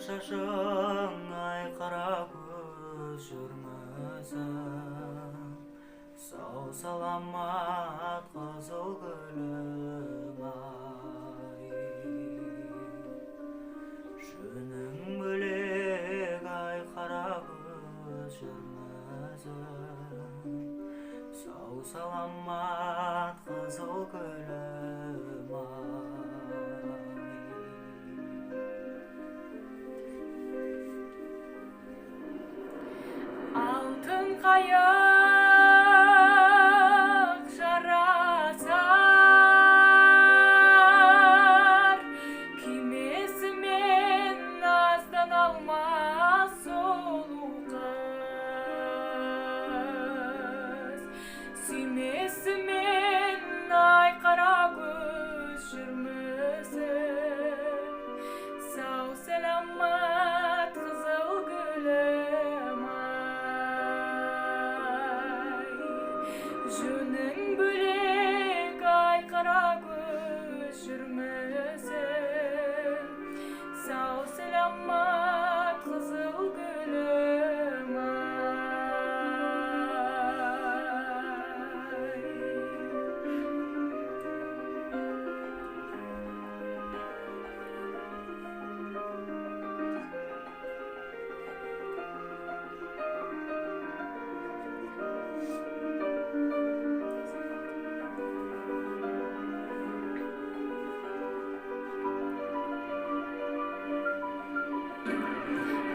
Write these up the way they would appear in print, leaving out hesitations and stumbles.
шашың ай қара көз жүрмісің, сау саламат қызыл гүлім ай. Жөнің бөлек ай қара көз жүрмісің, сау саламат қызыл гүлім ай. Алтын қайық жарасар, күймесімен аздан алмас сұлу қыз. Сүймесімен ай қара көз жүрмісің, сау саламат қызыл гүлім ай. Жөнің бөлек ай қара көз жүрмісің, сау саламат қызыл гүлім ай.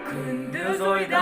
Күндіз ойда